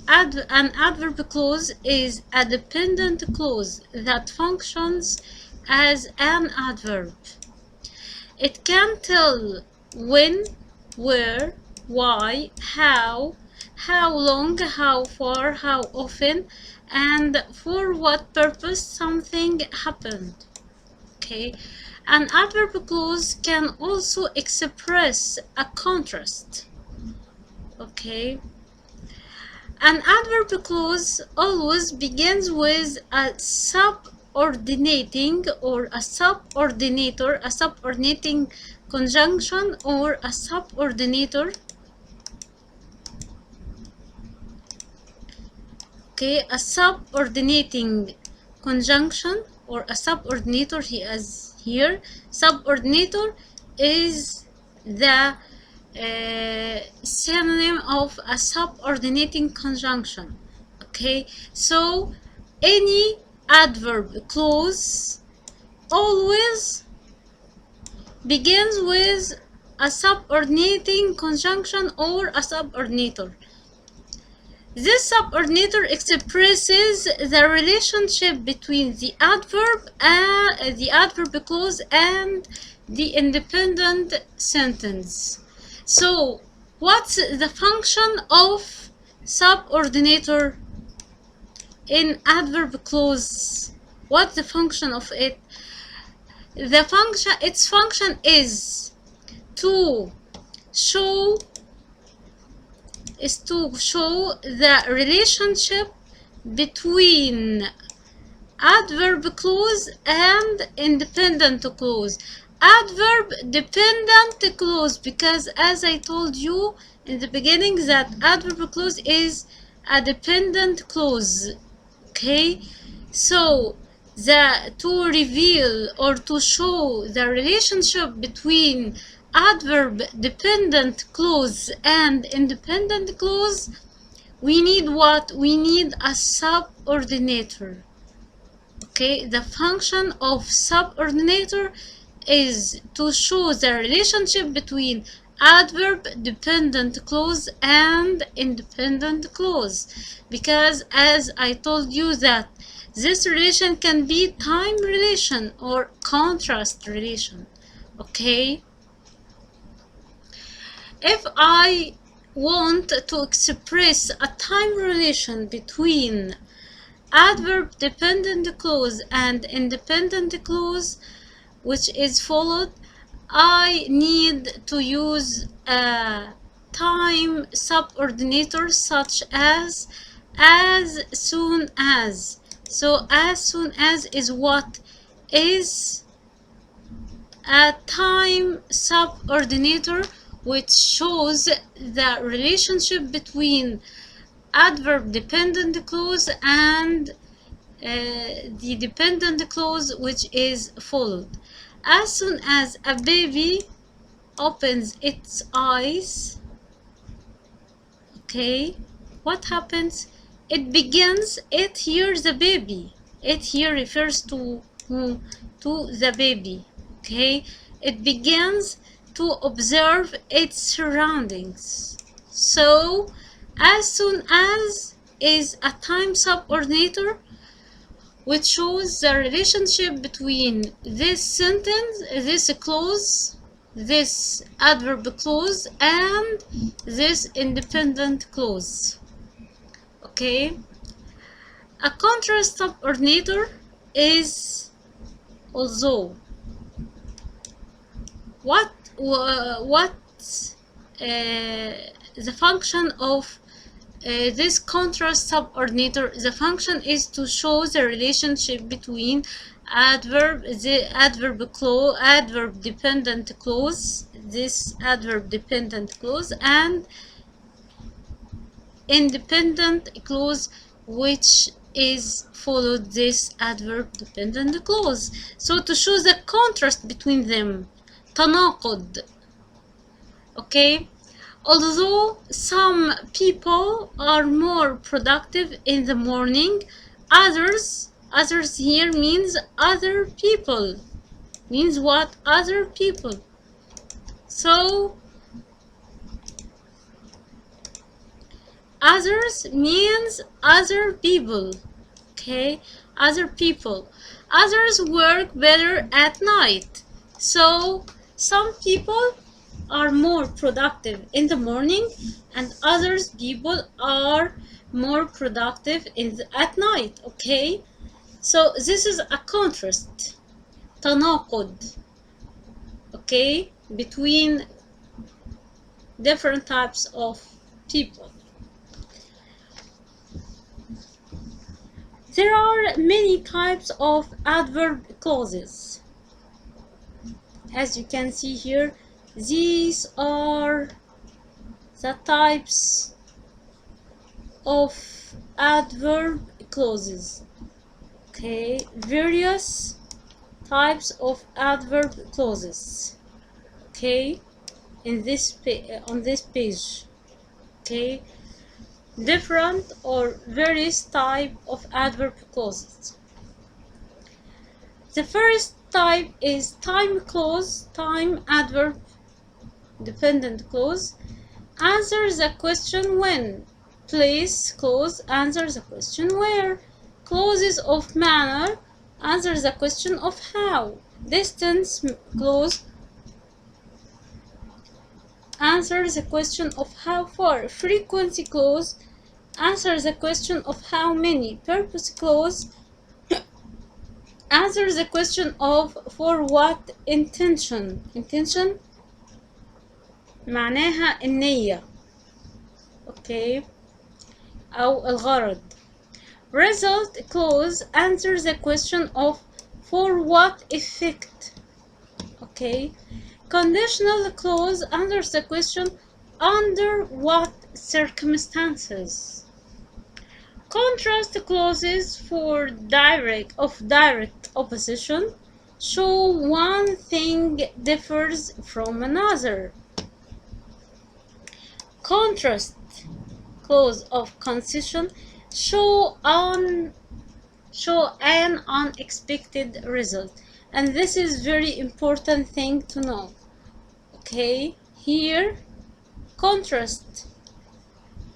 An adverb clause is a dependent clause that functions as an adverb. It can tell when, where, why, how long, how far, how often, and for what purpose something happened. Okay, an adverb clause can also express a contrast. Okay, an adverb clause always begins with a subordinating or a subordinator, a subordinating conjunction or a subordinator. Okay, a subordinating conjunction or a subordinator here. Subordinator is the synonym of a subordinating conjunction. Okay, so any adverb clause always begins with a subordinating conjunction or a subordinator. This subordinator expresses the relationship between the adverb clause and the independent sentence. So, what's the function of subordinator in adverb clause? What's the function of it? Its function is to show the relationship between adverb clause and independent clause. Adverb dependent clause, because as I told you in the beginning that adverb clause is a dependent clause. Okay, so to reveal or to show the relationship between adverb dependent clause and independent clause, we need what? We need a subordinator. Okay, the function of subordinator is to show the relationship between adverb dependent clause and independent clause, because as I told you that this relation can be time relation or contrast relation. Okay, if I want to express a time relation between adverb dependent clause and independent clause, which is followed, I need to use a time subordinator such as soon as. So as soon as is what? Is a time subordinator which shows the relationship between adverb dependent clause and the dependent clause which is followed. As soon as a baby opens its eyes, okay, what happens? It begins, it hears the baby. It here refers to who? To the baby. Okay, it begins to observe its surroundings. So as soon as is a time subordinator which shows the relationship between this sentence, this clause, this adverb clause, and this independent clause. Okay, a contrast subordinator is although. What's the function of this contrast subordinator? The function is to show the relationship between adverb dependent clause, this adverb dependent clause, and independent clause which is followed this adverb dependent clause. So to show the contrast between them, تناقض. Okay, although some people are more productive in the morning, others here means other people. Means what? Other people. So Others means other people. Okay, other people. Others work better at night. So some people are more productive in the morning, and others people are more productive at night. Okay, so this is a contrast, تناقض, okay, between different types of people. There are many types of adverb clauses. As you can see here, these are the types of adverb clauses. Okay, various types of adverb clauses. Okay, in this on this page. Okay, different or various type of adverb clauses. The first type is time clause, time adverb dependent clause. Answers the question when. Place clause answers the question where. Clauses of manner answers the question of how. Distance clause answers the question of how far. Frequency clause answers the question of how many. Purpose clause answers the question of for what intention. Intention معناها النية. Okay, أو الغرض. Result clause answers the question of for what effect. Okay, conditional clause answers the question under what circumstances. Contrast clauses for direct opposition show one thing differs from another. Contrast clause of concession show an unexpected result, and this is very important thing to know. Okay, here contrast.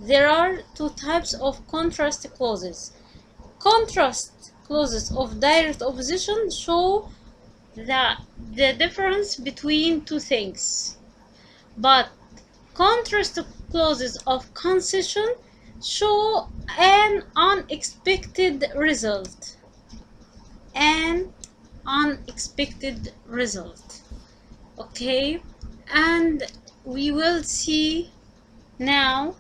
There are two types of contrast clauses. Contrast clauses of direct opposition show the difference between two things, but contrast clauses of concession show an unexpected result. An unexpected result. Okay, and we will see now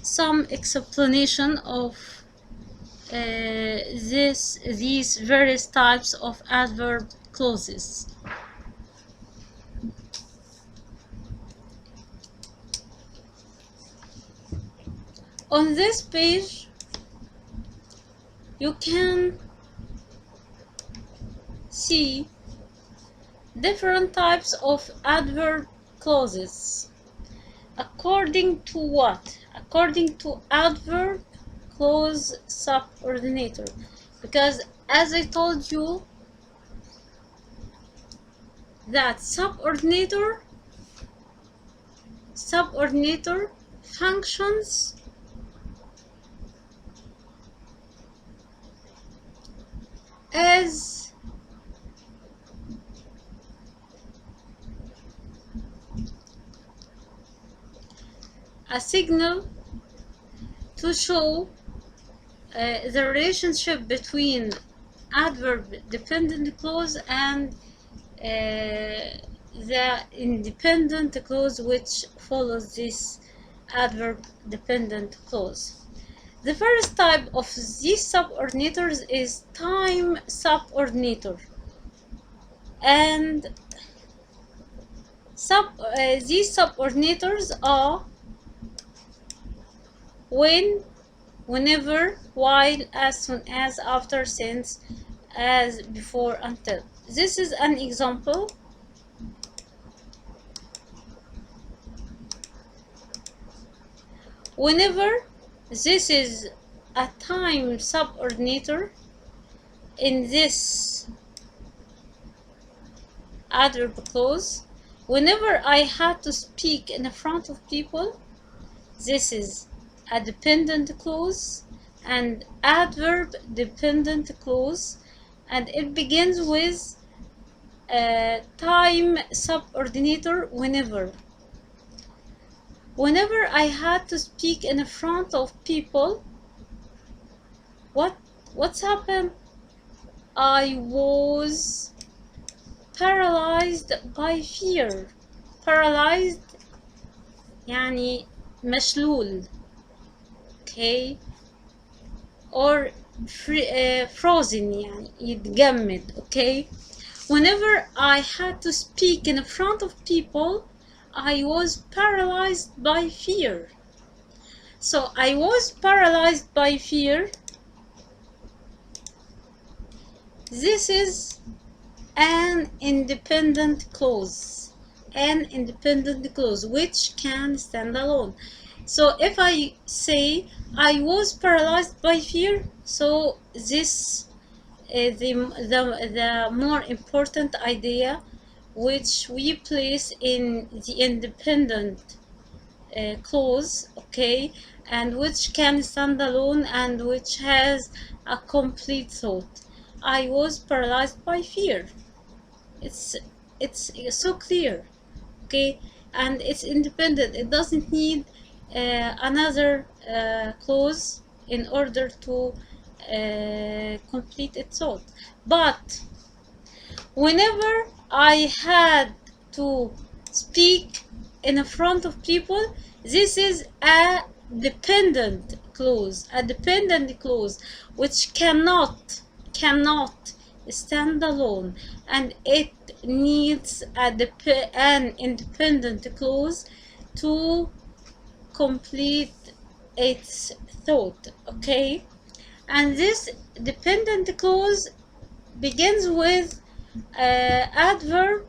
some explanation of these various types of adverb clauses. On this page, you can see different types of adverb clauses. According to what? According to adverb clause subordinator. Because as I told you, that subordinator functions as a signal to show the relationship between adverb dependent clause and the independent clause which follows this adverb dependent clause. The first type of these subordinators is time subordinator, and these subordinators are when, whenever, while, as soon as, after, since, as, before, until. This is an example. Whenever, this is a time subordinator in this adverb clause. whenever I had to speak in front of people, this is a dependent clause and adverb dependent clause, and it begins with time subordinator whenever. Whenever I had to speak in front of people, what's happened? I was paralyzed by fear. Paralyzed يعني مشلول, okay, or frozen يعني يتجمد, okay. Whenever I had to speak in front of people, I was paralyzed by fear. So I was paralyzed by fear. This is an independent clause. An independent clause which can stand alone. So if I say I was paralyzed by fear, so this is the more important idea which we place in the independent clause, okay, and which can stand alone and which has a complete thought. I was paralyzed by fear. It's so clear, okay, and it's independent. It doesn't need another clause in order to complete its thought. But whenever I had to speak in front of people, this is a dependent clause, which cannot stand alone, and it needs an independent clause to complete its thought, okay. And this dependent clause begins with adverb,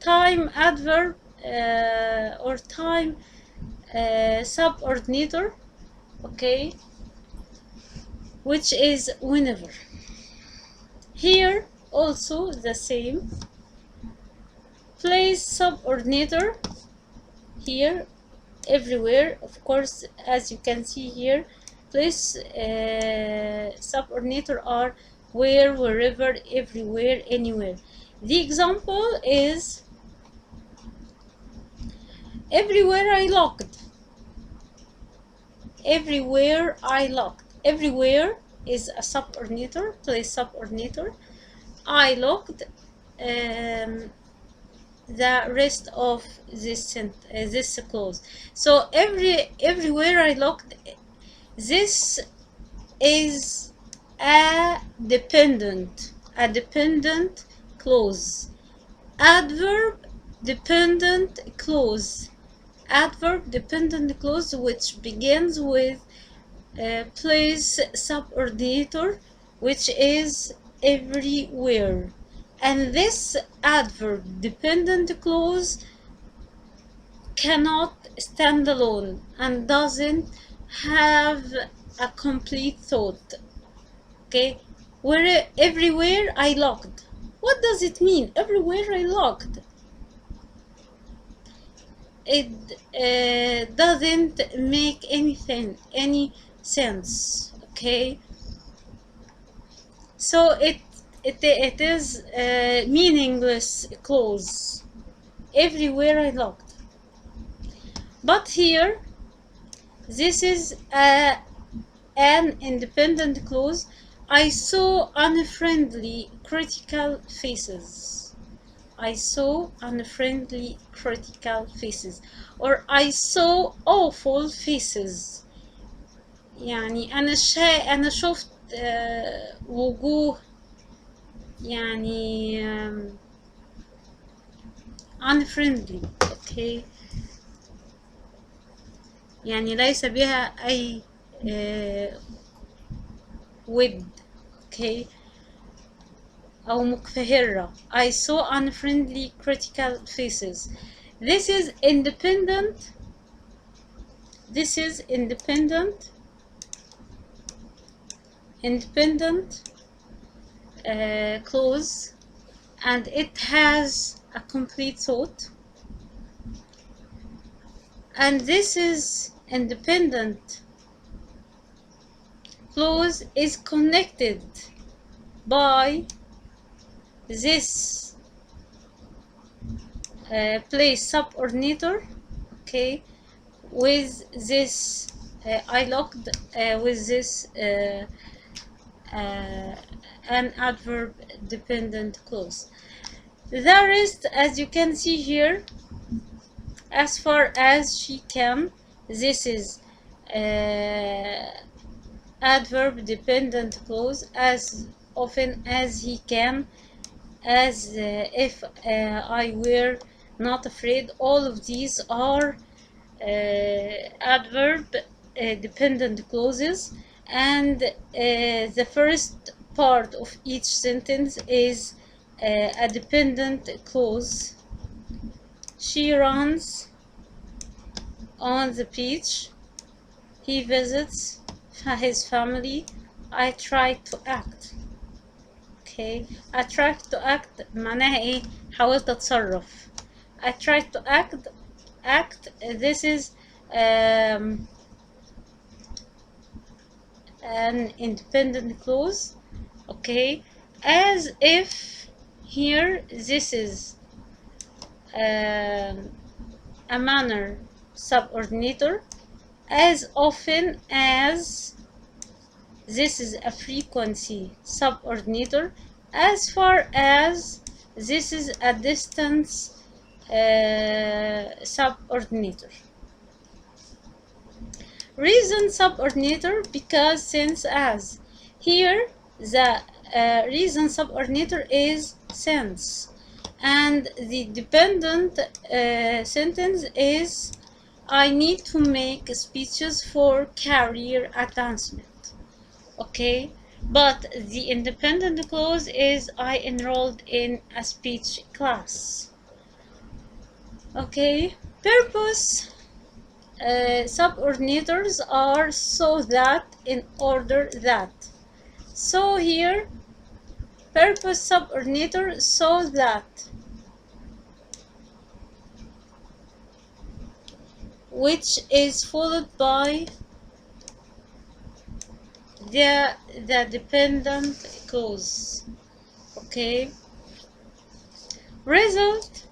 time adverb, or time subordinator, okay, which is whenever. Here also the same. Place subordinator here, everywhere, of course, as you can see here. Place subordinator are where, wherever, everywhere, anywhere. The example is everywhere I looked. Everywhere I looked. Everywhere is a subordinator, place subordinator. I looked the rest of this clause. So everywhere I looked, this is a dependent clause. Adverb dependent clause. Adverb dependent clause which begins with place subordinator, which is everywhere. And this adverb dependent clause cannot stand alone and doesn't have a complete thought, okay. Where everywhere I looked, what does it mean? Everywhere I looked, it doesn't make any sense, okay. So it is a meaningless clause. Everywhere I looked. But here this is an independent clause. I saw unfriendly critical faces. I saw unfriendly critical faces, or I saw awful faces. يعني أنا شفت وجوه يعني unfriendly, okay, يعني ليس بها أي ود, okay, أو مقفهرة. I saw unfriendly critical faces. This is independent. This is independent clause, and it has a complete thought, and this is independent clause is connected by this place subordinator, okay, with this I locked with this an adverb dependent clause. The rest, as you can see here, as far as she can, this is adverb dependent clause, as often as he can, as if I were not afraid. All of these are adverb dependent clauses, and the first part of each sentence is a dependent clause. She runs on the beach. He visits his family. I try to act. Okay, I tried to act معناها ايه؟ حاولت اتصرف. I tried to act. This is an independent clause, okay, as if here this is a manner subordinator, as often as this is a frequency subordinator, as far as this is a distance subordinator. Reason subordinator, because, since, as. Here the reason subordinator is since, and the dependent sentence is I need to make speeches for career advancement, okay, but the independent clause is I enrolled in a speech class, okay. Purpose subordinators are so that, in order that. So here purpose subordinator, so that, which is followed by the dependent clause, okay. Result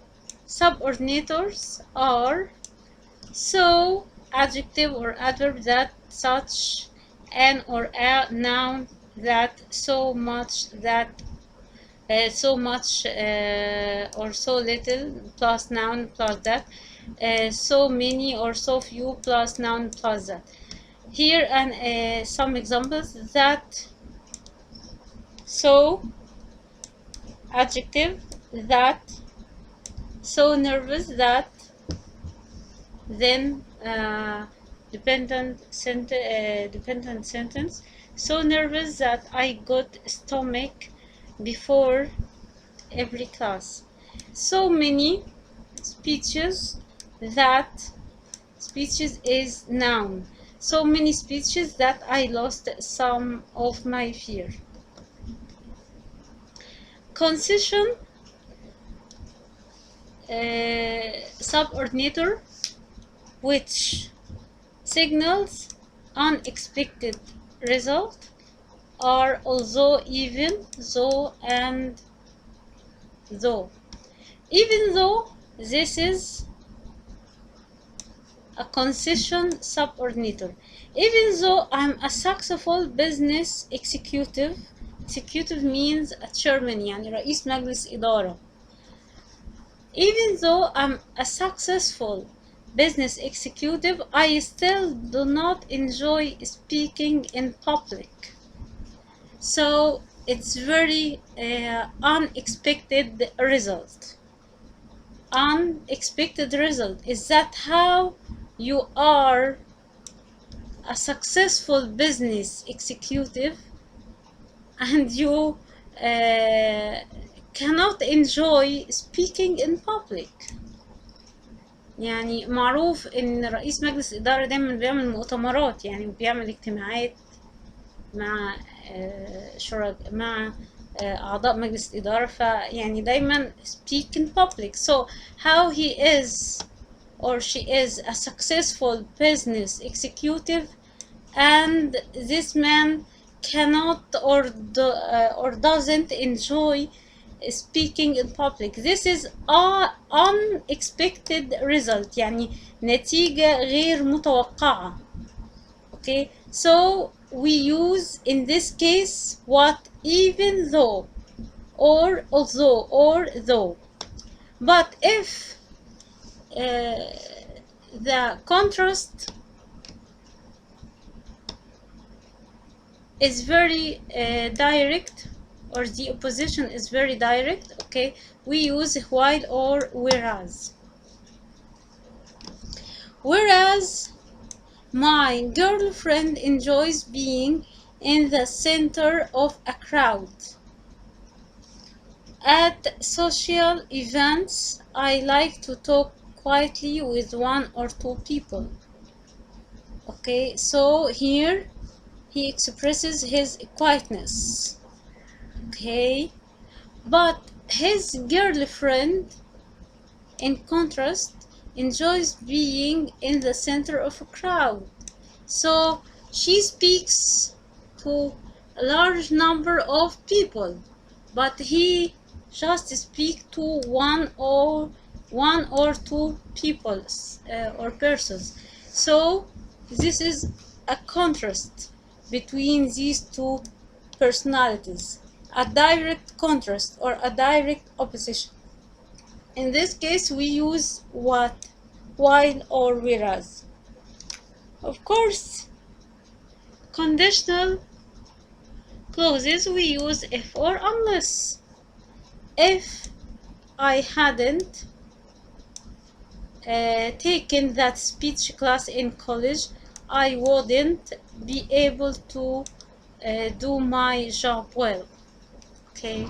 subordinators are so, adjective or adverb, that, such, an or a noun, that, so much, that, so much or so little, plus noun plus that, so many or so few, plus noun plus that. Here and some examples: that, so, adjective, that, so nervous, that, then dependent sentence, so nervous that I got stomach before every class. So many speeches, that, speeches is noun, so many speeches that I lost some of my fear. Concession subordinator, which signals unexpected result, are although, even, though, and though. Even though, this is a concession subordinator. Even though I'm a successful business executive, executive means a chairman, يعني رئيس مجلس إدارة. Even though I'm a successful business executive, I still do not enjoy speaking in public. So it's very unexpected result. Unexpected result. Is that how you are a successful business executive and you cannot enjoy speaking in public? يعني معروف ان رئيس مجلس الإدارة دايما بيعمل مؤتمرات، يعني بيعمل اجتماعات مع مع أعضاء مجلس الإدارة، فيعني دايما speak in public. So how he is or she is a successful business executive, and this man cannot or doesn't enjoy speaking in public. This is an unexpected result، يعني نتيجة غير متوقعة. Okay, so we use in this case what? Even though, or although, or though. But if the contrast is very direct, or the opposition is very direct, okay, we use while or whereas. Whereas my girlfriend enjoys being in the center of a crowd. At social events, I like to talk quietly with one or two people. Okay, so here he expresses his quietness. Okay, but his girlfriend, in contrast, enjoys being in the center of a crowd. So she speaks to a large number of people, but he just speaks to one or two people or persons. So this is a contrast between these two personalities, a direct contrast or a direct opposition. In this case, we use what? While or whereas. Of course, conditional clauses we use if or unless. If I hadn't taken that speech class in college, I wouldn't be able to do my job well. Okay.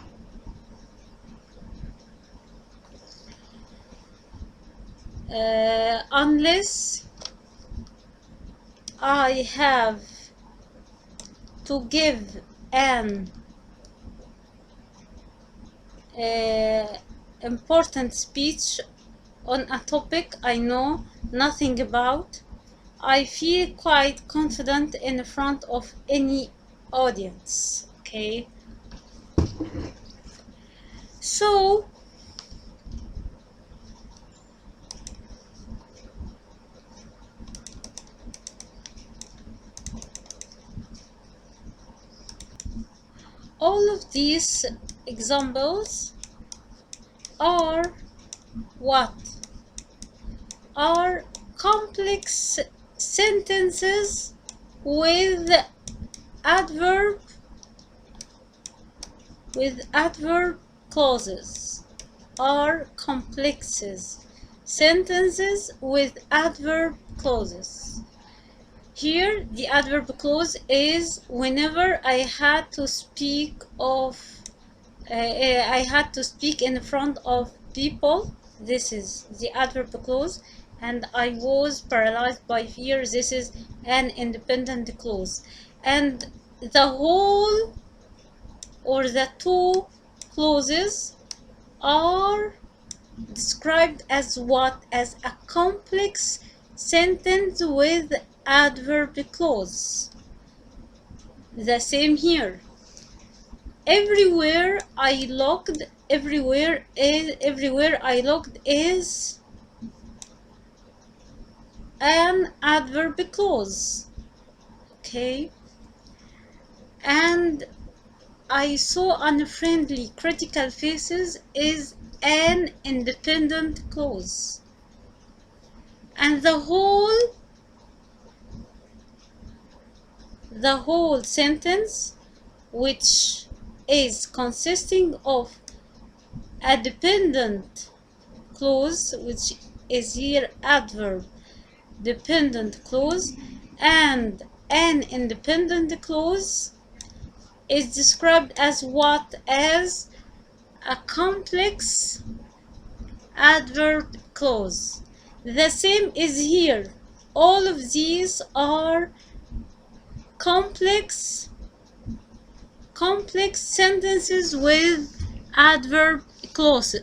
Unless I have to give an important speech on a topic I know nothing about, I feel quite confident in front of any audience. Okay, so all of these examples are what? Are complex sentences with adverb clauses. Are complexes sentences with adverb clauses. Here the adverb clause is whenever I had to speak in front of people. This is the adverb clause. And I was paralyzed by fear. This is an independent clause. And the whole or the two clauses are described as what? As a complex sentence with adverb clause. The same here. Everywhere I looked is an adverb clause. Okay, and I saw unfriendly critical faces is an independent clause. And the whole sentence, which is consisting of a dependent clause, which is here adverb dependent clause, and an independent clause, is described as what? As a complex adverb clause. The same is here. All of these are complex sentences with adverb clauses.